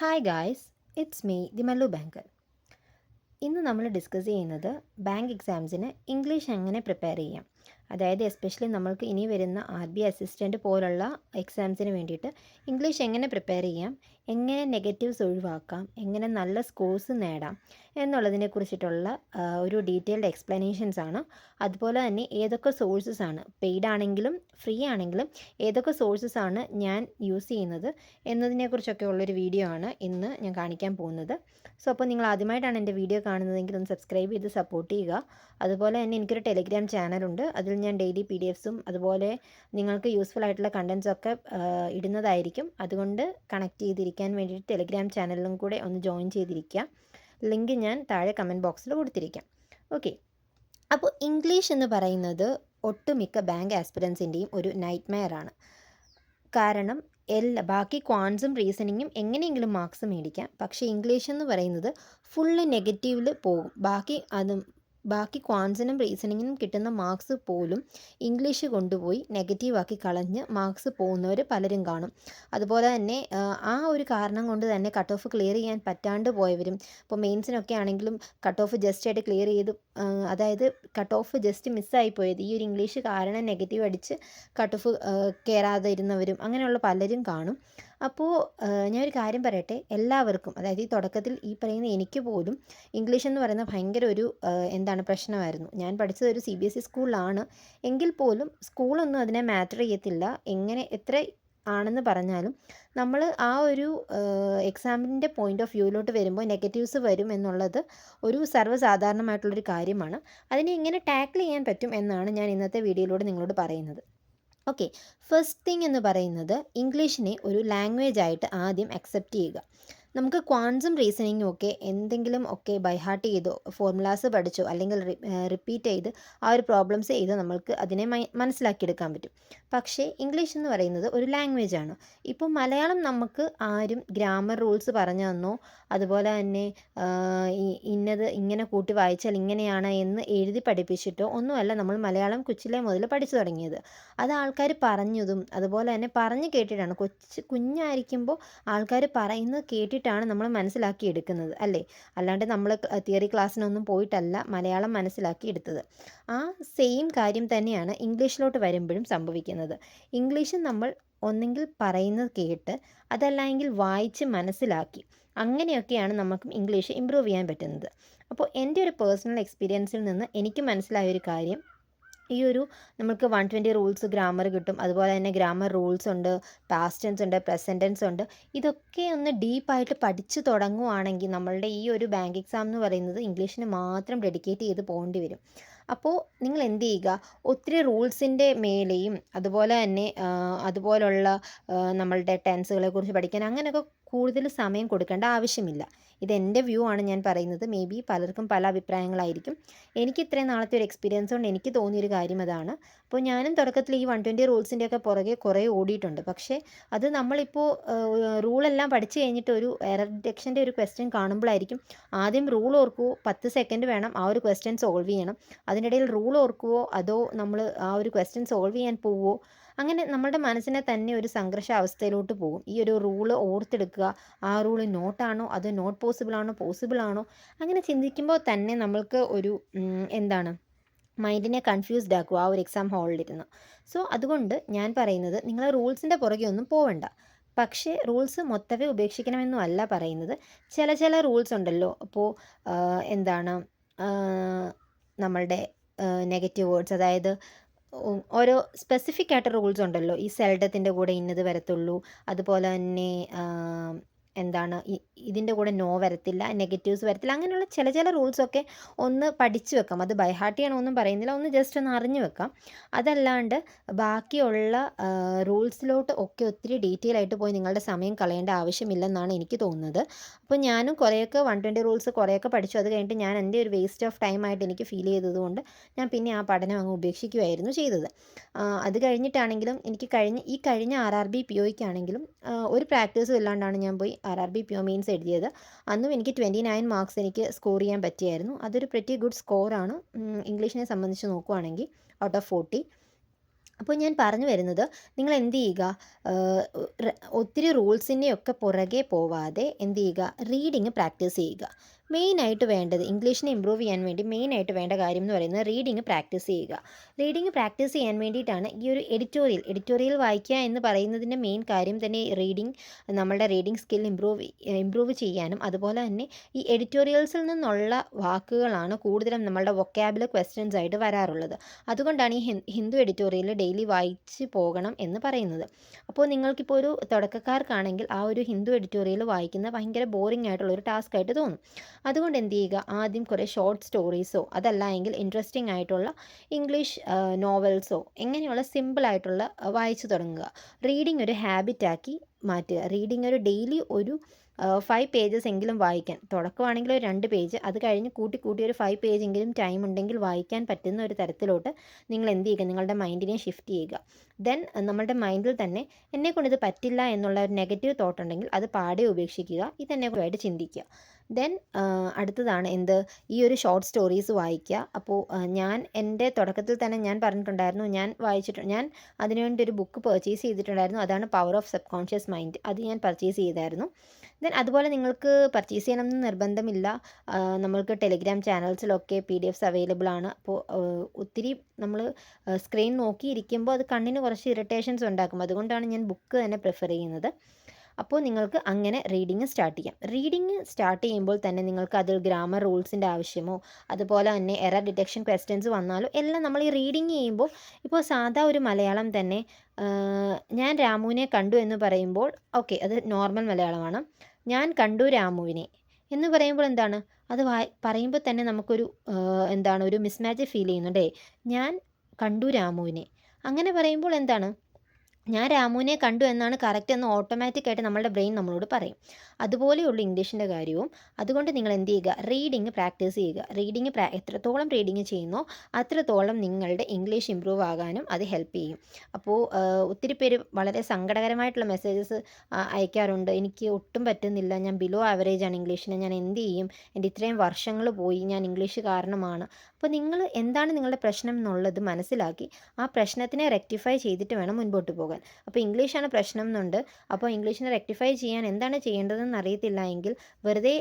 Hi guys, it's me the Mallu banker. ഇന്ന് നമ്മൾ discuss ചെയ്യുന്നത് ബാങ്ക് എക്സാംസിന് ഇംഗ്ലീഷ് എങ്ങനെ പ്രിപ്പയർ ചെയ്യാം. അതായത് എസ്പെഷ്യലി നമ്മൾക്ക് ഇനി വരുന്ന RBI അസിസ്റ്റൻറ്റ് പോലുള്ള എക്സാംസിന് വേണ്ടിയിട്ട് ഇംഗ്ലീഷ് എങ്ങനെ പ്രിപ്പയർ ചെയ്യാം, എങ്ങനെ നെഗറ്റീവ്സ് ഒഴിവാക്കാം, എങ്ങനെ നല്ല സ്കോർസ് നേടാം എന്നുള്ളതിനെ കുറിച്ചിട്ടുള്ള ഒരു ഡീറ്റെയിൽഡ് എക്സ്പ്ലനേഷൻസ് ആണ്. അതുപോലെ തന്നെ ഏതൊക്കെ സോഴ്സസ് ആണ്, പെയ്ഡ് ആണെങ്കിലും ഫ്രീ ആണെങ്കിലും ഏതൊക്കെ സോഴ്സസ് ആണ് ഞാൻ യൂസ് ചെയ്യുന്നത് എന്നതിനെക്കുറിച്ചൊക്കെ ഉള്ളൊരു വീഡിയോ ആണ് ഇന്ന് ഞാൻ കാണിക്കാൻ പോകുന്നത്. സോ അപ്പോൾ നിങ്ങൾ ആദ്യമായിട്ടാണ് എൻ്റെ വീഡിയോ കാണുന്നതെങ്കിൽ ഒന്ന് സബ്സ്ക്രൈബ് ചെയ്ത് സപ്പോർട്ട് ചെയ്യുക. അതുപോലെ തന്നെ എനിക്കൊരു ടെലിഗ്രാം ചാനലുണ്ട്. അതിൽ ഞാൻ ഡെയിലി PDFസും അതുപോലെ നിങ്ങൾക്ക് യൂസ്ഫുൾ ആയിട്ടുള്ള കണ്ടൻസൊക്കെ ഇടുന്നതായിരിക്കും. അതുകൊണ്ട് കണക്ട് ചെയ്തിരിക്കാൻ വേണ്ടിയിട്ട് ടെലിഗ്രാം ചാനലിലും കൂടെ ഒന്ന് ജോയിൻ ചെയ്തിരിക്കുക. ലിങ്ക് ഞാൻ താഴെ കമൻറ്റ് ബോക്സിൽ കൊടുത്തിരിക്കാം. ഓക്കെ, അപ്പോൾ ഇംഗ്ലീഷ് എന്ന് പറയുന്നത് ഒട്ടുമിക്ക ബാങ്ക് ആസ്പിരൻസിൻ്റെയും ഒരു നൈറ്റ്മെയർ ആണ്. കാരണം ബാക്കി ക്വാൻസും റീസണിങ്ങും എങ്ങനെയെങ്കിലും മാർക്സ് മേടിക്കാം. പക്ഷേ ഇംഗ്ലീഷ് എന്ന് പറയുന്നത് ഫുള്ള് നെഗറ്റീവിൽ പോകും. ബാക്കി ക്വാൻസിനും റീസണിങ്ങിനും കിട്ടുന്ന മാർക്സ് പോലും ഇംഗ്ലീഷ് കൊണ്ടുപോയി നെഗറ്റീവാക്കി കളഞ്ഞ് മാർക്സ് പോകുന്നവർ പലരും കാണും. അതുപോലെ തന്നെ ആ ഒരു കാരണം കൊണ്ട് തന്നെ കട്ട് ഓഫ് ക്ലിയർ ചെയ്യാൻ പറ്റാണ്ട് പോയവരും, ഇപ്പോൾ മെയിൻസിനൊക്കെ ആണെങ്കിലും കട്ട് ഓഫ് ജസ്റ്റ് ആയിട്ട് ക്ലിയർ ചെയ്ത്, അതായത് കട്ട് ഓഫ് ജസ്റ്റ് മിസ്സായി പോയത് ഈ ഒരു ഇംഗ്ലീഷ് കാരണം നെഗറ്റീവ് അടിച്ച് കട്ട് ഓഫ് കയറാതെ ഇരുന്നവരും അങ്ങനെയുള്ള പലരും കാണും. അപ്പോൾ ഞാനൊരു കാര്യം പറയട്ടെ, എല്ലാവർക്കും, അതായത് ഈ തുടക്കത്തിൽ ഈ പറയുന്ന എനിക്ക് പോലും ഇംഗ്ലീഷ് എന്ന് പറയുന്ന ഭയങ്കര ഒരു പ്രശ്നമായിരുന്നു. ഞാൻ പഠിച്ചത് ഒരു CBSE സ്കൂളിലാണ്. എങ്കിൽ പോലും സ്കൂളൊന്നും അതിനെ മാറ്റർ ചെയ്യത്തില്ല. എത്ര ആണെന്ന് പറഞ്ഞാലും നമ്മൾ ആ ഒരു എക്സാമിൻ്റെ പോയിൻ്റ് ഓഫ് വ്യൂവിലോട്ട് വരുമ്പോൾ നെഗറ്റീവ്സ് വരും എന്നുള്ളത് ഒരു സർവ്വസാധാരണമായിട്ടുള്ളൊരു കാര്യമാണ്. അതിനെ എങ്ങനെ ടാക്കിൾ ചെയ്യാൻ പറ്റും എന്നാണ് ഞാൻ ഇന്നത്തെ വീഡിയോയിലൂടെ നിങ്ങളോട് പറയുന്നത്. ഓക്കെ, ഫസ്റ്റ് തിങ് എന്ന് പറയുന്നത് ഇംഗ്ലീഷിനെ ഒരു ലാംഗ്വേജ് ആയിട്ട് ആദ്യം അക്സെപ്റ്റ് ചെയ്യുക. നമുക്ക് ക്വാൻസും റീസണിങ്ങും ഒക്കെ എന്തെങ്കിലും ഒക്കെ ബൈ ഹാർട്ട് ചെയ്തോ ഫോർമുലാസ് പഠിച്ചോ അല്ലെങ്കിൽ റിപ്പീറ്റ് ചെയ്ത് ആ ഒരു പ്രോബ്ലംസ് ചെയ്ത് നമ്മൾക്ക് അതിനെ മനസ്സിലാക്കിയെടുക്കാൻ പറ്റും. പക്ഷേ ഇംഗ്ലീഷ് എന്ന് പറയുന്നത് ഒരു ലാംഗ്വേജ് ആണ്. ഇപ്പോൾ മലയാളം നമുക്ക് ആരും ഗ്രാമർ റൂൾസ് പറഞ്ഞു തന്നോ അതുപോലെ തന്നെ ഇന്നത് ഇങ്ങനെ കൂട്ടി വായിച്ചാൽ ഇങ്ങനെയാണ് എന്ന് എഴുതി പഠിപ്പിച്ചിട്ടോ ഒന്നുമല്ല നമ്മൾ മലയാളം കൊച്ചിലെ മുതൽ പഠിച്ചു തുടങ്ങിയത്. അത് ആൾക്കാർ പറഞ്ഞതും അതുപോലെ തന്നെ പറഞ്ഞു കേട്ടിട്ടാണ്. കുഞ്ഞായിരിക്കുമ്പോൾ ആൾക്കാർ പറയുന്നത് കേട്ടിട്ടാണ് നമ്മൾ മനസ്സിലാക്കി എടുക്കുന്നത്, അല്ലേ? അല്ലാണ്ട് നമ്മൾ തിയറി ക്ലാസ്സിനൊന്നും പോയിട്ടല്ല മലയാളം മനസ്സിലാക്കി എടുത്തത്. ആ സെയിം കാര്യം തന്നെയാണ് ഇംഗ്ലീഷിലോട്ട് വരുമ്പോഴും സംഭവിക്കുന്നത്. ഇംഗ്ലീഷ് നമ്മൾ ഒന്നെങ്കിൽ പറയുന്നത് കേട്ട് അതല്ലെങ്കിൽ വായിച്ച് മനസ്സിലാക്കി, അങ്ങനെയൊക്കെയാണ് നമുക്ക് ഇംഗ്ലീഷ് ഇമ്പ്രൂവ് ചെയ്യാൻ പറ്റുന്നത്. അപ്പോൾ എൻ്റെ ഒരു പേഴ്സണൽ എക്സ്പീരിയൻസിൽ നിന്ന് എനിക്ക് മനസ്സിലായൊരു കാര്യം, ഈ ഒരു നമുക്ക് 120 റൂൾസ് ഗ്രാമർ കിട്ടും. അതുപോലെ തന്നെ ഗ്രാമർ റൂൾസ് ഉണ്ട്, പാസ്റ്റ് ടെൻസ് ഉണ്ട്, പ്രസൻറ്റ് ടെൻസ് ഉണ്ട്. ഇതൊക്കെ ഒന്ന് ഡീപ്പായിട്ട് പഠിച്ചു തുടങ്ങുവാണെങ്കിൽ നമ്മളുടെ ഈ ഒരു ബാങ്ക് എക്സാം എന്ന് പറയുന്നത് ഇംഗ്ലീഷിന് മാത്രം ഡെഡിക്കേറ്റ് ചെയ്ത് പോകേണ്ടി വരും. അപ്പോൾ നിങ്ങൾ എന്ത് ചെയ്യുക, ഒത്തിരി റൂൾസിൻ്റെ മേലെയും അതുപോലെ തന്നെ അതുപോലുള്ള നമ്മളുടെ ടെൻസുകളെ കുറിച്ച് പഠിക്കാൻ അങ്ങനെയൊക്കെ കൂടുതൽ സമയം കൊടുക്കേണ്ട ആവശ്യമില്ല. ഇതെൻ്റെ വ്യൂ ആണ് ഞാൻ പറയുന്നത്. മേ ബി പലർക്കും പല അഭിപ്രായങ്ങളായിരിക്കും. എനിക്ക് ഇത്രയും നാളത്തെ ഒരു എക്സ്പീരിയൻസ് കൊണ്ട് എനിക്ക് തോന്നിയൊരു കാര്യം അതാണ്. അപ്പോൾ ഞാനും തുടക്കത്തിൽ ഈ 120 റൂൾസിൻ്റെയൊക്കെ പുറകെ കുറേ ഓടിയിട്ടുണ്ട്. പക്ഷേ അത് നമ്മളിപ്പോൾ റൂളെല്ലാം പഠിച്ചു കഴിഞ്ഞിട്ട് ഒരു എറർ ഡിറ്റക്ഷൻ്റെ ഒരു ക്വസ്റ്റ്യൻ കാണുമ്പോഴായിരിക്കും ആദ്യം റൂൾ ഓർക്കുമോ, 10 സെക്കൻഡ് വേണം ആ ഒരു ക്വസ്റ്റ്യൻ സോൾവ് ചെയ്യണം, അതിനിടയിൽ റൂൾ ഓർക്കുമോ അതോ നമ്മൾ ആ ഒരു ക്വസ്റ്റ്യൻ സോൾവ് ചെയ്യാൻ പോവുമോ, അങ്ങനെ നമ്മുടെ മനസ്സിനെ തന്നെ ഒരു സംഘർഷാവസ്ഥയിലോട്ട് പോകും. ഈ ഒരു റൂള് ഓർത്തെടുക്കുക, ആ റൂള് നോട്ടാണോ അതോ നോട്ട് പോസിബിൾ ആണോ അങ്ങനെ ചിന്തിക്കുമ്പോൾ തന്നെ നമ്മൾക്ക് ഒരു മൈൻഡിനെ കൺഫ്യൂസ്ഡ് ആക്കും ആ ഒരു എക്സാം ഹാളിലിരുന്ന്. സോ അതുകൊണ്ട് ഞാൻ പറയുന്നത്, നിങ്ങൾ റൂൾസിൻ്റെ പുറകെ ഒന്നും പോവണ്ട. പക്ഷേ റൂൾസ് മൊത്തമേ ഉപേക്ഷിക്കണമെന്നും അല്ല പറയുന്നത്. ചില റൂൾസ് ഉണ്ടല്ലോ. അപ്പോൾ എന്താണ് നമ്മളുടെ നെഗറ്റീവ് വേർഡ്സ്, അതായത് ഓരോ സ്പെസിഫിക് ആയിട്ട് റൂൾസ് ഉണ്ടല്ലോ. ഈ സെൽഡത്തിൻ്റെ കൂടെ ഇന്നത് വരത്തുള്ളൂ, അതുപോലെ തന്നെ ഇതിൻ്റെ കൂടെ നോ വരത്തില്ല, നെഗറ്റീവ്സ് വരത്തില്ല, അങ്ങനെയുള്ള ചില റൂൾസൊക്കെ ഒന്ന് പഠിച്ചു വെക്കാം. അത് ബൈ ഹാർട്ട് ചെയ്യണമെന്നും പറയുന്നില്ല, ഒന്ന് ജസ്റ്റ് ഒന്ന് അറിഞ്ഞു വെക്കാം. അതല്ലാണ്ട് ബാക്കിയുള്ള റൂൾസിലോട്ട് ഒക്കെ ഒത്തിരി ഡീറ്റെയിൽ ആയിട്ട് പോയി നിങ്ങളുടെ സമയം കളയേണ്ട ആവശ്യമില്ലെന്നാണ് എനിക്ക് തോന്നുന്നത്. അപ്പോൾ ഞാനും കുറേയൊക്കെ 120 റൂൾസ് കുറേയൊക്കെ പഠിച്ചു. അത് കഴിഞ്ഞിട്ട് ഞാൻ എൻ്റെ ഒരു വേസ്റ്റ് ഓഫ് ടൈം ആയിട്ട് എനിക്ക് ഫീൽ ചെയ്തതുകൊണ്ട് ഞാൻ പിന്നെ ആ പഠനം അങ്ങ് ഉപേക്ഷിക്കുകയായിരുന്നു ചെയ്തത്. അത് കഴിഞ്ഞിട്ടാണെങ്കിലും എനിക്ക് കഴിഞ്ഞ RRB POയ്ക്കാണെങ്കിലും ഒരു പ്രാക്ടീസും ഇല്ലാണ്ടാണ് ഞാൻ പോയി RRB PO മെയിൻസ് എഴുതിയത്. അന്നും എനിക്ക് 29 മാർക്സ് എനിക്ക് സ്കോർ ചെയ്യാൻ പറ്റിയായിരുന്നു. അതൊരു പ്രെറ്റി ഗുഡ് സ്കോറാണ് ഇംഗ്ലീഷിനെ സംബന്ധിച്ച് നോക്കുവാണെങ്കിൽ, ഔട്ട് ഓഫ് 40. അപ്പോൾ ഞാൻ പറഞ്ഞു വരുന്നത്, നിങ്ങൾ എന്ത് ചെയ്യുക, ഒത്തിരി റൂൾസിൻ്റെയൊക്കെ പുറകെ പോവാതെ എന്ത് ചെയ്യുക, റീഡിങ് പ്രാക്ടീസ് ചെയ്യുക. മെയിനായിട്ട് വേണ്ടത്, ഇംഗ്ലീഷിനെ ഇമ്പ്രൂവ് ചെയ്യാൻ വേണ്ടി മെയിനായിട്ട് വേണ്ട കാര്യം എന്ന് പറയുന്നത് റീഡിങ് പ്രാക്ടീസ് ചെയ്യുക. റീഡിങ് പ്രാക്ടീസ് ചെയ്യാൻ വേണ്ടിയിട്ടാണ് ഈ ഒരു എഡിറ്റോറിയൽ വായിക്കുക എന്ന് പറയുന്നതിൻ്റെ മെയിൻ കാര്യം തന്നെ റീഡിങ്, നമ്മളുടെ റീഡിങ് സ്കിൽ ഇമ്പ്രൂവ് ചെയ്യാനും, അതുപോലെ തന്നെ ഈ എഡിറ്റോറിയൽസിൽ നിന്നുള്ള വാക്കുകളാണ് കൂടുതലും നമ്മളുടെ വൊക്കാബുലർ ക്വസ്റ്റ്യൻസ് ആയിട്ട് വരാറുള്ളത്. അതുകൊണ്ടാണ് ഈ ഹിന്ദു എഡിറ്റോറിയൽ ഡെയിലി വായിച്ച് പോകണം എന്ന് പറയുന്നത്. അപ്പോൾ നിങ്ങൾക്കിപ്പോൾ ഒരു തുടക്കക്കാർക്കാണെങ്കിൽ ആ ഒരു ഹിന്ദു എഡിറ്റോറിയൽ വായിക്കുന്നത് ഭയങ്കര ബോറിംഗ് ആയിട്ടുള്ള ഒരു ടാസ്ക് ആയിട്ട് തോന്നും. അതുകൊണ്ട് എന്ത് ചെയ്യുക, ആദ്യം കുറേ ഷോർട്ട് സ്റ്റോറീസോ അതല്ല എങ്കിൽ ഇൻട്രസ്റ്റിംഗ് ആയിട്ടുള്ള ഇംഗ്ലീഷ് നോവൽസോ എങ്ങനെയുള്ള സിമ്പിളായിട്ടുള്ള വായിച്ചു തുടങ്ങുക. റീഡിംഗ് ഒരു ഹാബിറ്റാക്കി മാറ്റുക. റീഡിംഗ് ഒരു ഡെയിലി ഒരു 5 പേജസ് എങ്കിലും വായിക്കാൻ, തുടക്കമാണെങ്കിൽ ഒരു 2 പേജ്, അത് കഴിഞ്ഞ് കൂട്ടി ഒരു 5 പേജ് എങ്കിലും ടൈം ഉണ്ടെങ്കിൽ വായിക്കാൻ പറ്റുന്ന ഒരു തരത്തിലോട്ട് നിങ്ങൾ എന്ത് ചെയ്യുക, നിങ്ങളുടെ മൈൻഡിനെ ഷിഫ്റ്റ് ചെയ്യുക. ദെൻ നമ്മളുടെ മൈൻഡിൽ തന്നെ എന്നെക്കൊണ്ട് ഇത് പറ്റില്ല എന്നുള്ള ഒരു നെഗറ്റീവ് തോട്ട് ഉണ്ടെങ്കിൽ അത് പാടെ ഉപേക്ഷിക്കുക. ഇതെന്നെക്കുറിച്ചായിട്ട് ചിന്തിക്കുക. ദെൻ അടുത്തതാണ് എന്ത്, ഈ ഒരു ഷോർട്ട് സ്റ്റോറീസ് വായിക്കുക. അപ്പോൾ ഞാൻ എൻ്റെ തുടക്കത്തിൽ തന്നെ ഞാൻ പറഞ്ഞിട്ടുണ്ടായിരുന്നു, ഞാൻ അതിനുവേണ്ടി ഒരു ബുക്ക് പർച്ചേസ് ചെയ്തിട്ടുണ്ടായിരുന്നു. അതാണ് power of sub conscious mind. അത് ഞാൻ പർച്ചേസ് ചെയ്തായിരുന്നു. ദെൻ അതുപോലെ നിങ്ങൾക്ക് പർച്ചേസ് ചെയ്യണമെന്ന് നിർബന്ധമില്ല. നമ്മൾക്ക് ടെലിഗ്രാം ചാനൽസിലൊക്കെ PDFs അവൈലബിൾ ആണ്. അപ്പോൾ ഒത്തിരി നമ്മൾ സ്ക്രീൻ നോക്കിയിരിക്കുമ്പോൾ അത് കണ്ണിന് കുറച്ച് ഇറിറ്റേഷൻസ് ഉണ്ടാക്കും. അതുകൊണ്ടാണ് ഞാൻ ബുക്ക് തന്നെ പ്രിഫർ ചെയ്യുന്നത്. അപ്പോൾ നിങ്ങൾക്ക് അങ്ങനെ റീഡിങ് സ്റ്റാർട്ട് ചെയ്യാം. റീഡിങ് സ്റ്റാർട്ട് ചെയ്യുമ്പോൾ തന്നെ നിങ്ങൾക്ക് അതിൽ ഗ്രാമർ റൂൾസിൻ്റെ ആവശ്യമോ അതുപോലെ തന്നെ എറർ ഡിറ്റക്ഷൻ ക്വസ്റ്റ്യൻസ് വന്നാലോ എല്ലാം നമ്മൾ ഈ റീഡിങ് ചെയ്യുമ്പോൾ, ഇപ്പോൾ സാധാ ഒരു മലയാളം തന്നെ ഞാൻ രാമുവിനെ കണ്ടു എന്ന് പറയുമ്പോൾ ഓക്കെ, അത് നോർമൽ മലയാളമാണ്. ഞാൻ കണ്ടു രാമുവിനെ എന്ന് പറയുമ്പോൾ എന്താണ്, അത് പറയുമ്പോൾ തന്നെ നമുക്കൊരു എന്താണ്, ഒരു മിസ്മാച്ച് ഫീൽ ചെയ്യുന്നുണ്ടേ. ഞാൻ കണ്ടു രാമുവിനെ അങ്ങനെ പറയുമ്പോൾ എന്താണ്, ഞാൻ രാമുവിനെ കണ്ടു എന്നാണ് കറക്റ്റ് എന്ന് ഓട്ടോമാറ്റിക്കായിട്ട് നമ്മളുടെ ബ്രെയിൻ നമ്മളോട് പറയും. അതുപോലെയുള്ള ഇംഗ്ലീഷിൻ്റെ കാര്യവും. അതുകൊണ്ട് നിങ്ങൾ എന്ത് ചെയ്യുക, റീഡിങ് പ്രാക്ടീസ് ചെയ്യുക. റീഡിങ് എത്രത്തോളം റീഡിങ് ചെയ്യുന്നോ അത്രത്തോളം നിങ്ങളുടെ ഇംഗ്ലീഷ് ഇമ്പ്രൂവ് ആകാനും അത് ഹെൽപ്പ് ചെയ്യും. അപ്പോൾ ഒത്തിരി പേര് വളരെ സങ്കടകരമായിട്ടുള്ള മെസ്സേജസ് അയക്കാറുണ്ട്. എനിക്ക് ഒട്ടും പറ്റുന്നില്ല, ഞാൻ ബിലോ ആവറേജ് ആണ് ഇംഗ്ലീഷിന്, ഞാൻ എന്ത് ചെയ്യും, എൻ്റെ ഇത്രയും വർഷങ്ങൾ പോയി, ഞാൻ ഇംഗ്ലീഷ് കാരണമാണ്. അപ്പോൾ നിങ്ങൾ എന്താണ് നിങ്ങളുടെ പ്രശ്നം എന്നുള്ളത് മനസ്സിലാക്കി ആ പ്രശ്നത്തിനെ റെക്ടിഫൈ ചെയ്തിട്ട് വേണം മുൻപോട്ട് പോകാൻ. അപ്പോൾ ഇംഗ്ലീഷാണ് പ്രശ്നം എന്നുണ്ട്, അപ്പോൾ ഇംഗ്ലീഷിനെ റെക്ടിഫൈ ചെയ്യാൻ എന്താണ് ചെയ്യേണ്ടതെന്ന് അറിയത്തില്ല എങ്കിൽ വെറുതെ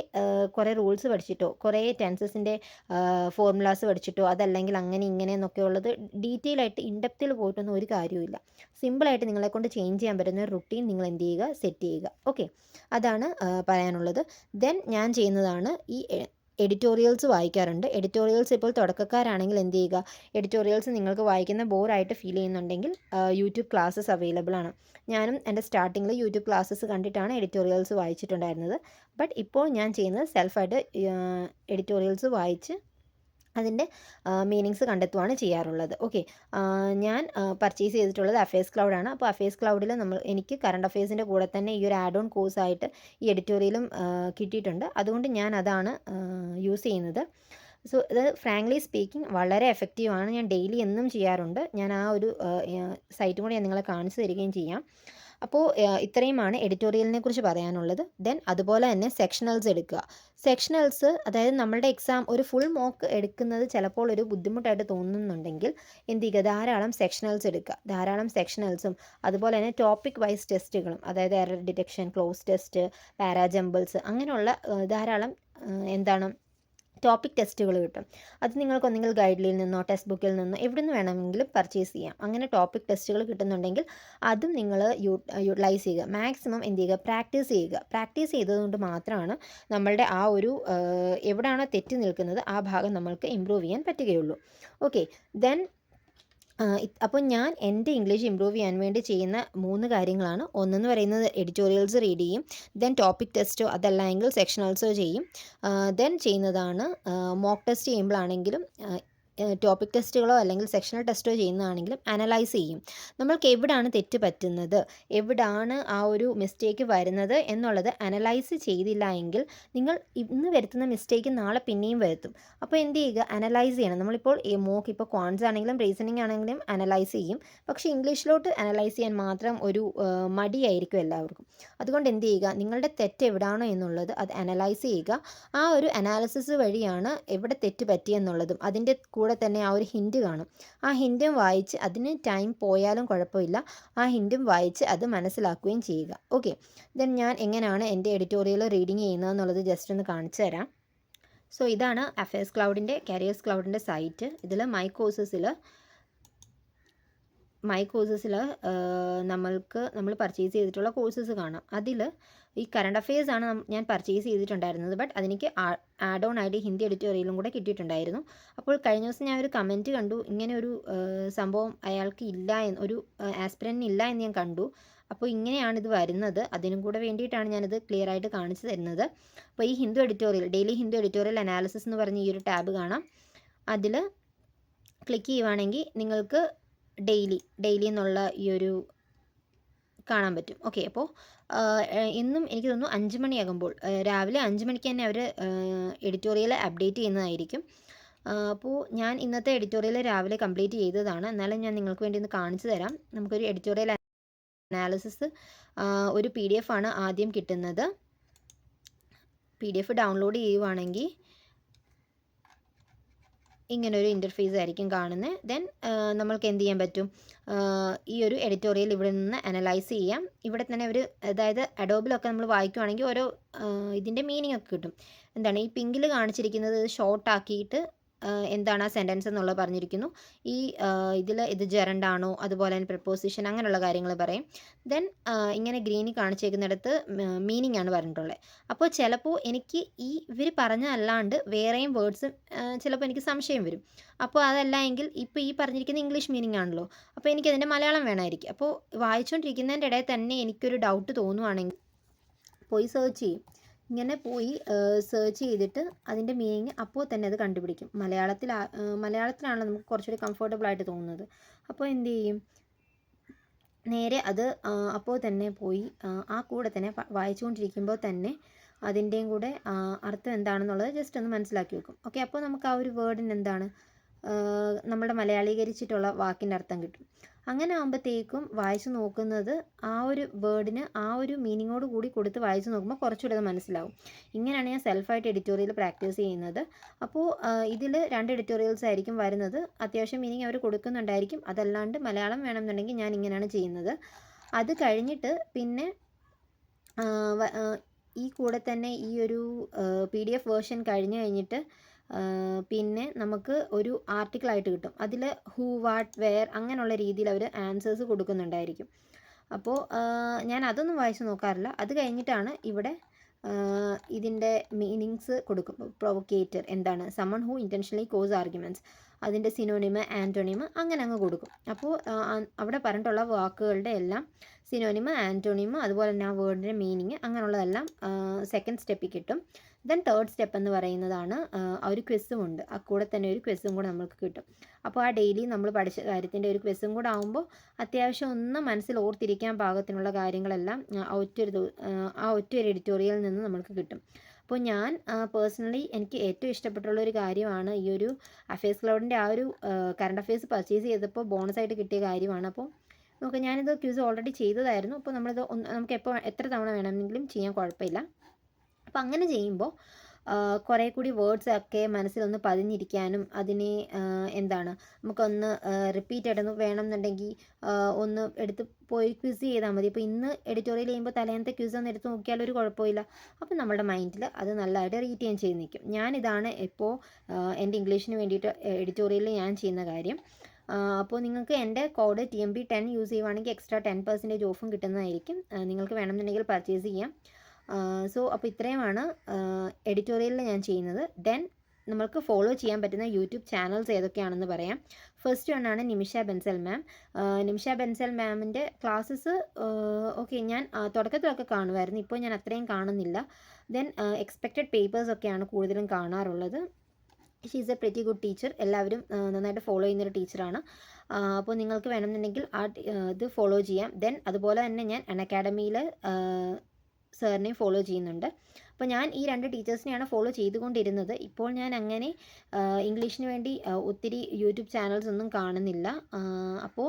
കുറേ റൂൾസ് പഠിച്ചിട്ടോ കുറേ ടെൻസസിൻ്റെ ഫോർമുലാസ് പഠിച്ചിട്ടോ അതല്ലെങ്കിൽ അങ്ങനെ ഇങ്ങനെ എന്നൊക്കെ ഉള്ളത് ഡീറ്റെയിൽ ആയിട്ട് ഇൻഡെപ്തിൽ പോയിട്ടൊന്നും ഒരു കാര്യമില്ല. സിമ്പിളായിട്ട് നിങ്ങളെക്കൊണ്ട് ചേഞ്ച് ചെയ്യാൻ പറ്റുന്ന ഒരു റുട്ടീൻ നിങ്ങൾ എന്ത് ചെയ്യുക, സെറ്റ് ചെയ്യുക. ഓക്കെ, അതാണ് പറയാനുള്ളത്. ദെൻ ഞാൻ ചെയ്യുന്നതാണ് ഈ എഡിറ്റോറിയൽസ് വായിക്കാറുണ്ട്. എഡിറ്റോറിയൽസ് ഇപ്പോൾ തുടക്കക്കാരാണെങ്കിൽ എന്ത് ചെയ്യുക, എഡിറ്റോറിയൽസ് നിങ്ങൾക്ക് വായിക്കുന്ന ബോറായിട്ട് ഫീൽ ചെയ്യുന്നുണ്ടെങ്കിൽ യൂട്യൂബ് ക്ലാസ്സസ് അവൈലബിൾ ആണ്. ഞാനും എൻ്റെ സ്റ്റാർട്ടിങ്ങിൽ യൂട്യൂബ് ക്ലാസ്സസ് കണ്ടിട്ടാണ് എഡിറ്റോറിയൽസ് വായിച്ചിട്ടുണ്ടായിരുന്നത്. ബട്ട് ഇപ്പോൾ ഞാൻ ചെയ്യുന്നത് സെൽഫായിട്ട് എഡിറ്റോറിയൽസ് വായിച്ച് അതിൻ്റെ മീനിങ്സ് കണ്ടെത്തുകയാണ് ചെയ്യാറുള്ളത്. ഓക്കെ, ഞാൻ പർച്ചേസ് ചെയ്തിട്ടുള്ളത് അഫയേഴ്സ് ക്ലൗഡാണ്. അപ്പോൾ അഫയേഴ്സ് ക്ലൗഡിൽ എനിക്ക് കറണ്ട് അഫയേഴ്സിൻ്റെ കൂടെ തന്നെ ഈ ഒരു ആഡ് ഓൺ കോഴ്സായിട്ട് ഈ എഡിറ്റോറിയലും കിട്ടിയിട്ടുണ്ട്. അതുകൊണ്ട് ഞാൻ അതാണ് യൂസ് ചെയ്യുന്നത്. സോ ഇത് ഫ്രാങ്ക്ലി സ്പീക്കിംഗ് വളരെ എഫക്റ്റീവാണ്. ഞാൻ ഡെയിലി എന്നും ചെയ്യാറുണ്ട്. ഞാൻ ആ ഒരു സൈറ്റും കൂടി ഞാൻ നിങ്ങളെ കാണിച്ചു തരികയും ചെയ്യാം. അപ്പോൾ ഇത്രയുമാണ് എഡിറ്റോറിയലിനെ കുറിച്ച് പറയാനുള്ളത്. ദെൻ അതുപോലെ തന്നെ സെക്ഷണൽസ് എടുക്കുക. സെക്ഷണൽസ്, അതായത് നമ്മളുടെ എക്സാം ഒരു ഫുൾ മോക്ക് എടുക്കുന്നത് ചിലപ്പോൾ ഒരു ബുദ്ധിമുട്ടായിട്ട് തോന്നുന്നുണ്ടെങ്കിൽ എന്ത് ചെയ്യുക, ധാരാളം സെക്ഷണൽസ് എടുക്കുക. ധാരാളം സെക്ഷണൽസും അതുപോലെ തന്നെ ടോപ്പിക് വൈസ് ടെസ്റ്റുകളും, അതായത് എറർ ഡിറ്റക്ഷൻ, ക്ലോസ് ടെസ്റ്റ്, പാരാജമ്പിൾസ്, അങ്ങനെയുള്ള ധാരാളം എന്താണ് ടോപ്പിക് ടെസ്റ്റുകൾ കിട്ടും. അത് നിങ്ങൾക്ക് ഒന്നെങ്കിൽ ഗൈഡിൽ നിന്നോ ടെക്സ്റ്റ് ബുക്കിൽ നിന്നോ എവിടെ നിന്ന് വേണമെങ്കിലും പർച്ചേസ് ചെയ്യാം. അങ്ങനെ ടോപ്പിക് ടെസ്റ്റുകൾ കിട്ടുന്നുണ്ടെങ്കിൽ അതും നിങ്ങൾ യൂട്ടിലൈസ് ചെയ്യുക. മാക്സിമം എന്ത് ചെയ്യുക, പ്രാക്ടീസ് ചെയ്യുക. പ്രാക്ടീസ് ചെയ്തതുകൊണ്ട് മാത്രമാണ് നമ്മളുടെ ആ ഒരു എവിടെയാണോ തെറ്റി നിൽക്കുന്നത് ആ ഭാഗം നമ്മൾക്ക് ഇമ്പ്രൂവ് ചെയ്യാൻ പറ്റുകയുള്ളൂ. ഓക്കെ, ദെൻ അപ്പോൾ ഞാൻ എൻ്റെ ഇംഗ്ലീഷ് ഇമ്പ്രൂവ് ചെയ്യാൻ വേണ്ടി ചെയ്യുന്ന 3 കാര്യങ്ങളാണ്. ഒന്നെന്ന് പറയുന്നത് എഡിറ്റോറിയൽസ് റീഡ് ചെയ്യും. ദെൻ ടോപ്പിക് ടെസ്റ്റോ അതല്ല എങ്കിൽ സെക്ഷണൽസോ ചെയ്യും. ദെൻ ചെയ്യുന്നതാണ് മോക്ക് ടെസ്റ്റ് ചെയ്യുമ്പോഴാണെങ്കിലും ടോപ്പിക് ടെസ്റ്റുകളോ അല്ലെങ്കിൽ സെക്ഷണൽ ടെസ്റ്റോ ചെയ്യുന്നതാണെങ്കിലും അനലൈസ് ചെയ്യും. നമ്മൾക്ക് എവിടാണ് തെറ്റ് പറ്റുന്നത്, എവിടാണ് ആ ഒരു മിസ്റ്റേക്ക് വരുന്നത് എന്നുള്ളത് അനലൈസ് ചെയ്തില്ല എങ്കിൽ നിങ്ങൾ ഇന്ന് വരുത്തുന്ന മിസ്റ്റേക്ക് നാളെ പിന്നെയും വരുത്തും. അപ്പോൾ എന്ത് ചെയ്യുക, അനലൈസ് ചെയ്യണം. നമ്മളിപ്പോൾ മോക്ക് ഇപ്പോൾ ക്വാൺസ് ആണെങ്കിലും റീസണിങ് ആണെങ്കിലും അനലൈസ് ചെയ്യും. പക്ഷേ ഇംഗ്ലീഷിലോട്ട് അനലൈസ് ചെയ്യാൻ മാത്രം ഒരു മടിയായിരിക്കും എല്ലാവർക്കും. അതുകൊണ്ട് എന്ത് ചെയ്യുക, നിങ്ങളുടെ തെറ്റ് എവിടാണോ എന്നുള്ളത് അത് അനലൈസ് ചെയ്യുക. ആ ഒരു അനാലിസിസ് വഴിയാണ് എവിടെ തെറ്റ് പറ്റിയെന്നുള്ളതും അതിൻ്റെ കൂടെ കൂടെ തന്നെ ആ ഒരു ഹിൻറ്റ് കാണും. ആ ഹിൻറ്റും വായിച്ച് അതിന് ടൈം പോയാലും കുഴപ്പമില്ല. ആ ഹിൻറ്റും വായിച്ച് അത് മനസ്സിലാക്കുകയും ചെയ്യുക. ഓക്കെ. ദെൻ ഞാൻ എങ്ങനെയാണ് എൻ്റെ എഡിറ്റോറിയൽ റീഡിങ് ചെയ്യുന്നതെന്നുള്ളത് ജസ്റ്റ് ഒന്ന് കാണിച്ചു തരാം. സോ ഇതാണ് അഫയേഴ്സ് ക്ലൗഡിൻ്റെ കരിയേഴ്സ് ക്ലൗഡിൻ്റെ സൈറ്റ്. ഇതിൽ മൈ കോഴ്സസിൽ നമ്മൾ പർച്ചേസ് ചെയ്തിട്ടുള്ള കോഴ്സസ് കാണാം. അതിൽ ഈ കറണ്ട് അഫയേഴ്സ് ആണ് ഞാൻ പർച്ചേസ് ചെയ്തിട്ടുണ്ടായിരുന്നത്. ബട്ട് അതെനിക്ക് ആഡ് ഓൺ ആയിട്ട് ഹിന്ദി എഡിറ്റോറിയലും കൂടെ കിട്ടിയിട്ടുണ്ടായിരുന്നു. അപ്പോൾ കഴിഞ്ഞ ദിവസം ഞാൻ ഒരു കമൻറ്റ് കണ്ടു, ഇങ്ങനെ ഒരു സംഭവം അയാൾക്ക് ഇല്ല എന്ന്, ഒരു ആസ്പിരൻറ്റിന് ഇല്ല എന്ന് ഞാൻ കണ്ടു. അപ്പോൾ ഇങ്ങനെയാണിത് വരുന്നത്. അതിനും കൂടെ വേണ്ടിയിട്ടാണ് ഞാനിത് ക്ലിയർ ആയിട്ട് കാണിച്ചു തരുന്നത്. അപ്പോൾ ഈ Hindu editorial, daily Hindu editorial analysis എന്ന് പറഞ്ഞ ഈ ഒരു ടാബ് കാണാം. അതിൽ ക്ലിക്ക് ചെയ്യുവാണെങ്കിൽ നിങ്ങൾക്ക് ഡെയിലി എന്നുള്ള ഈ ഒരു കാണാൻ പറ്റും. ഓക്കെ. അപ്പോൾ ഇന്നും എനിക്ക് തോന്നുന്നു 5 മണിയാകുമ്പോൾ, രാവിലെ 5 മണിക്ക് തന്നെ അവർ എഡിറ്റോറിയൽ അപ്ഡേറ്റ് ചെയ്യുന്നതായിരിക്കും. അപ്പോൾ ഞാൻ ഇന്നത്തെ എഡിറ്റോറിയൽ രാവിലെ കംപ്ലീറ്റ് ചെയ്തതാണ്. എന്നാലും ഞാൻ നിങ്ങൾക്ക് വേണ്ടി ഒന്ന് കാണിച്ചു തരാം. നമുക്കൊരു എഡിറ്റോറിയൽ അനാലിസിസ് ഒരു PDF ആണ് ആദ്യം കിട്ടുന്നത്. PDF ഡൗൺലോഡ് ചെയ്യുവാണെങ്കിൽ ഇങ്ങനൊരു ഇൻ്റർഫേസ് ആയിരിക്കും കാണുന്നത്. ദെൻ നമ്മൾക്ക് എന്ത് ചെയ്യാൻ പറ്റും, ഈ ഒരു എഡിറ്റോറിയൽ ഇവിടെ നിന്ന് അനലൈസ് ചെയ്യാം. ഇവിടെ തന്നെ ഒരു, അതായത് അഡോബിലൊക്കെ നമ്മൾ വായിക്കുവാണെങ്കിൽ ഓരോ ഇതിൻ്റെ മീനിങ് ഒക്കെ കിട്ടും. എന്താണ് ഈ പിങ്കിൽ കാണിച്ചിരിക്കുന്നത്, ഷോർട്ട് ആക്കിയിട്ട് എന്താണ് ആ സെൻറ്റൻസ് എന്നുള്ളത് പറഞ്ഞിരിക്കുന്നു. ഈ ഇത് ജെറണ്ടാണോ, അതുപോലെ തന്നെ പ്രിപ്പോസിഷൻ, അങ്ങനെയുള്ള കാര്യങ്ങൾ പറയും. ദെൻ ഇങ്ങനെ ഗ്രീനിൽ കാണിച്ചേക്കുന്നിടത്ത് മീനിങ് ആണ് പറഞ്ഞിട്ടുള്ളത്. അപ്പോൾ ചിലപ്പോൾ എനിക്ക് ഇവർ പറഞ്ഞതല്ലാണ്ട് വേറെയും വേർഡ്സ് ചിലപ്പോൾ എനിക്ക് സംശയം വരും. അപ്പോൾ അതല്ല എങ്കിൽ ഇപ്പോൾ ഈ പറഞ്ഞിരിക്കുന്ന ഇംഗ്ലീഷ് മീനിങ് ആണല്ലോ, അപ്പോൾ എനിക്കതിൻ്റെ മലയാളം വേണമായിരിക്കും. അപ്പോൾ വായിച്ചുകൊണ്ടിരിക്കുന്നതിൻ്റെ ഇടയിൽ തന്നെ എനിക്കൊരു ഡൗട്ട് തോന്നുവാണെങ്കിൽ പോയി സെർച്ച് ചെയ്യും. ഇങ്ങനെ പോയി സെർച്ച് ചെയ്തിട്ട് അതിൻ്റെ മീനിങ് അപ്പോൾ തന്നെ അത് കണ്ടുപിടിക്കും. മലയാളത്തിലാണല്ലോ നമുക്ക് കുറച്ചുകൂടി കംഫർട്ടബിൾ ആയിട്ട് തോന്നുന്നത്. അപ്പോൾ എന്ത് ചെയ്യും, നേരെ അത് അപ്പോൾ തന്നെ പോയി ആ കൂടെ തന്നെ വായിച്ചുകൊണ്ടിരിക്കുമ്പോൾ തന്നെ അതിൻ്റെയും കൂടെ അർത്ഥം എന്താണെന്നുള്ളത് ജസ്റ്റ് ഒന്ന് മനസ്സിലാക്കി വെക്കും. ഓക്കെ. അപ്പോൾ നമുക്ക് ആ ഒരു വേർഡിന് എന്താണ് നമ്മുടെ മലയാളീകരിച്ചിട്ടുള്ള വാക്കിൻ്റെ അർത്ഥം കിട്ടും. അങ്ങനെ ആകുമ്പോഴത്തേക്കും വായിച്ചു നോക്കുന്നത് ആ ഒരു വേർഡിന് ആ ഒരു മീനിങ്ങോട് കൂടി കൊടുത്ത് വായിച്ചു നോക്കുമ്പോൾ കുറച്ചുകൂടി അത് മനസ്സിലാവും. ഇങ്ങനെയാണ് ഞാൻ സെൽഫായിട്ട് എഡിറ്റോറിയൽ പ്രാക്ടീസ് ചെയ്യുന്നത്. അപ്പോൾ ഇതിൽ 2 എഡിറ്റോറിയൽസ് ആയിരിക്കും വരുന്നത്. അത്യാവശ്യം മീനിങ് അവർ കൊടുക്കുന്നുണ്ടായിരിക്കും. അതല്ലാണ്ട് മലയാളം വേണമെന്നുണ്ടെങ്കിൽ ഞാൻ ഇങ്ങനെയാണ് ചെയ്യുന്നത്. അത് കഴിഞ്ഞിട്ട് പിന്നെ ഈ കൂടെ തന്നെ ഈ ഒരു PDF വേർഷൻ കഴിഞ്ഞിട്ട് പിന്നെ നമുക്ക് ഒരു ആർട്ടിക്കിളായിട്ട് കിട്ടും. അതിൽ ഹൂ, വാട്ട്, വെയർ അങ്ങനെയുള്ള രീതിയിൽ അവർ ആൻസേഴ്സ് കൊടുക്കുന്നുണ്ടായിരിക്കും. അപ്പോൾ ഞാൻ അതൊന്നും വായിച്ച് നോക്കാറില്ല. അത് കഴിഞ്ഞിട്ടാണ് ഇവിടെ ഇതിൻ്റെ മീനിങ്സ് കൊടുക്കും. പ്രൊവോക്കേറ്റർ എന്താണ്, someone who intentionally cause arguments, അതിൻ്റെ സിനോണിമ്, ആൻറ്റോണിമ് അങ്ങനെ അങ്ങ് കൊടുക്കും. അപ്പോൾ അവിടെ പറഞ്ഞിട്ടുള്ള വാക്കുകളുടെ എല്ലാം സിനോണിമ്, ആൻറ്റോണിമ്, അതുപോലെ തന്നെ ആ വേർഡിൻ്റെ മീനിങ് അങ്ങനെയുള്ളതെല്ലാം സെക്കൻഡ് സ്റ്റെപ്പിൽ കിട്ടും. ദെൻ തേർഡ് സ്റ്റെപ്പ് എന്ന് പറയുന്നതാണ് ഒരു ക്വിസും ഉണ്ട്. ആ കൂടെ തന്നെ ഒരു ക്വിസും കൂടെ നമുക്ക് കിട്ടും. അപ്പോൾ ആ ഡെയിലി നമ്മൾ പഠിച്ച കാര്യത്തിൻ്റെ ഒരു ക്വിസും കൂടെ ആകുമ്പോൾ അത്യാവശ്യം ഒന്ന് മനസ്സിൽ ഓർത്തിരിക്കാൻ പാകത്തിനുള്ള കാര്യങ്ങളെല്ലാം ആ ഒറ്റൊരു എഡിറ്റോറിയലിൽ നിന്ന് നമുക്ക് കിട്ടും. അപ്പോൾ ഞാൻ പേഴ്സണലി എനിക്ക് ഏറ്റവും ഇഷ്ടപ്പെട്ടുള്ള ഒരു കാര്യമാണ് ഈ ഒരു അഫയേഴ്സ് ക്ലൗഡിൻ്റെ ആ ഒരു കറണ്ട് അഫയേഴ്സ് പർച്ചേസ് ചെയ്തപ്പോൾ ബോണസായിട്ട് കിട്ടിയ കാര്യമാണ്. അപ്പോൾ നോക്കാം, ഞാനിത് ക്വിസ് ഓൾറെഡി ചെയ്തതായിരുന്നു. അപ്പോൾ നമുക്ക് എത്ര തവണ വേണമെങ്കിലും ചെയ്യാൻ കുഴപ്പമില്ല. അപ്പോൾ അങ്ങനെ ചെയ്യുമ്പോൾ കുറേ കൂടി വേർഡ്സ് ഒക്കെ മനസ്സിലൊന്ന് പതിഞ്ഞിരിക്കാനും അതിനെ എന്താണ് നമുക്കൊന്ന് റിപ്പീറ്റ് ആയിട്ടൊന്ന് വേണമെന്നുണ്ടെങ്കിൽ ഒന്ന് എടുത്ത് പോയി ക്വിസ് ചെയ്താൽ മതി. ഇപ്പോൾ ഇന്ന് എഡിറ്റോറിയൽ ചെയ്യുമ്പോൾ തലേന്നത്തെ ക്വിസ് ഒന്ന് എടുത്ത് നോക്കിയാൽ ഒരു കുഴപ്പമില്ല. അപ്പോൾ നമ്മുടെ മൈൻഡിൽ അത് നല്ലതായിട്ട് റീറ്റെയിൻ ചെയ്ത് നിൽക്കും. ഞാനിതാണ് ഇപ്പോൾ എൻ്റെ ഇംഗ്ലീഷിന് വേണ്ടിയിട്ട് എഡിറ്റോറിയലിൽ ഞാൻ ചെയ്യുന്ന കാര്യം. അപ്പോൾ നിങ്ങൾക്ക് എൻ്റെ കോഡ് TMP10 യൂസ് ചെയ്യുവാണെങ്കിൽ എക്സ്ട്രാ 10% ഓഫും കിട്ടുന്നതായിരിക്കും. നിങ്ങൾക്ക് വേണമെന്നുണ്ടെങ്കിൽ പർച്ചേസ് ചെയ്യാം. സോ അപ്പോൾ ഇത്രയുമാണ് എഡിറ്റോറിയലിൽ ഞാൻ ചെയ്യുന്നത്. ദെൻ നമ്മൾക്ക് ഫോളോ ചെയ്യാൻ പറ്റുന്ന യൂട്യൂബ് ചാനൽസ് ഏതൊക്കെയാണെന്ന് പറയാം. ഫസ്റ്റ് വണ്ണാണ് നിമിഷ ബെൻസൽ മാം. നിമിഷ ബെൻസൽ മാമിൻ്റെ ക്ലാസ്സസ് ഓക്കെ ഞാൻ തുടക്കത്തിലൊക്കെ കാണുമായിരുന്നു. ഇപ്പോൾ ഞാൻ അത്രയും കാണുന്നില്ല. ദെൻ എക്സ്പെക്റ്റഡ് പേപ്പേഴ്സൊക്കെയാണ് കൂടുതലും കാണാറുള്ളത്. She is A pretty good teacher. എല്ലാവരും നന്നായിട്ട് ഫോളോ ചെയ്യുന്നൊരു ടീച്ചറാണ്. അപ്പോൾ നിങ്ങൾക്ക് വേണമെന്നുണ്ടെങ്കിൽ ഇത് ഫോളോ ചെയ്യാം. ദെൻ അതുപോലെ തന്നെ ഞാൻ അക്കാഡമിയിൽ സാറിനെയും ഫോളോ ചെയ്യുന്നുണ്ട്. അപ്പോൾ ഞാൻ ഈ 2 ടീച്ചേഴ്സിനെയാണ് ഫോളോ ചെയ്തുകൊണ്ടിരുന്നത്. ഇപ്പോൾ ഞാൻ അങ്ങനെ ഇംഗ്ലീഷിന് വേണ്ടി ഒത്തിരി യൂട്യൂബ് ചാനൽസ് ഒന്നും കാണുന്നില്ല. അപ്പോൾ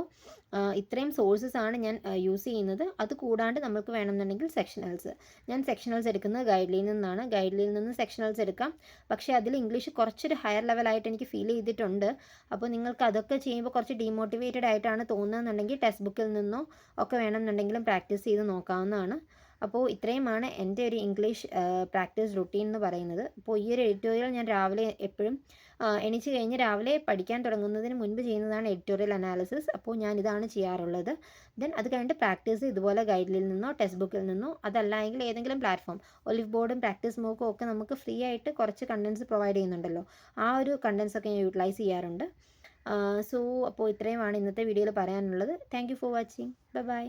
ഇത്രയും സോഴ്സസ് ആണ് ഞാൻ യൂസ് ചെയ്യുന്നത്. അത് കൂടാണ്ട് നമുക്ക് വേണമെന്നുണ്ടെങ്കിൽ സെക്ഷണൽസ്, ഞാൻ സെക്ഷണൽസ് എടുക്കുന്നത് ഗൈഡ്ലിയിൽ നിന്നാണ്. ഗൈഡ്ലിയിൽ നിന്ന് സെക്ഷണൽസ് എടുക്കാം. പക്ഷേ അതിൽ ഇംഗ്ലീഷ് കുറച്ചൊരു ഹയർ ലെവലായിട്ട് എനിക്ക് ഫീൽ ചെയ്തിട്ടുണ്ട്. അപ്പോൾ നിങ്ങൾക്ക് അതൊക്കെ ചെയ്യുമ്പോൾ കുറച്ച് ഡീമോട്ടിവേറ്റഡ് ആയിട്ടാണ് തോന്നുന്നതെന്നുണ്ടെങ്കിൽ ടെക്സ്റ്റ് ബുക്കിൽ നിന്നോ ഒക്കെ വേണമെന്നുണ്ടെങ്കിലും പ്രാക്ടീസ് ചെയ്ത് നോക്കാവുന്നതാണ്. അപ്പോൾ ഇത്രയുമാണ് എൻ്റെ ഒരു ഇംഗ്ലീഷ് പ്രാക്ടീസ് റുട്ടീൻ എന്ന് പറയുന്നത്. അപ്പോൾ ഈ ഒരു എഡിറ്റോറിയൽ ഞാൻ രാവിലെ എപ്പോഴും എണീച്ച് കഴിഞ്ഞ് രാവിലെ പഠിക്കാൻ തുടങ്ങുന്നതിന് മുൻപ് ചെയ്യുന്നതാണ് എഡിറ്റോറിയൽ അനാലിസിസ്. അപ്പോൾ ഞാൻ ഇതാണ് ചെയ്യാറുള്ളത്. ദെൻ അത് കഴിഞ്ഞിട്ട് പ്രാക്ടീസ് ഇതുപോലെ ഗൈഡിൽ നിന്നോ ടെക്സ്റ്റ് ബുക്കിൽ നിന്നോ, അതല്ല എങ്കിൽ ഏതെങ്കിലും പ്ലാറ്റ്ഫോം, ഒലിവ് ബോർഡും പ്രാക്ടീസ് മോക്കും ഒക്കെ നമുക്ക് ഫ്രീ ആയിട്ട് കുറച്ച് കണ്ടൻസ് പ്രൊവൈഡ് ചെയ്യുന്നുണ്ടല്ലോ, ആ ഒരു കണ്ടൻസ് ഒക്കെ ഞാൻ യൂട്ടിലൈസ് ചെയ്യാറുണ്ട്. അപ്പോൾ ഇത്രയുമാണ് ഇന്നത്തെ വീഡിയോയിൽ പറയാനുള്ളത്. Thank you for watching. By.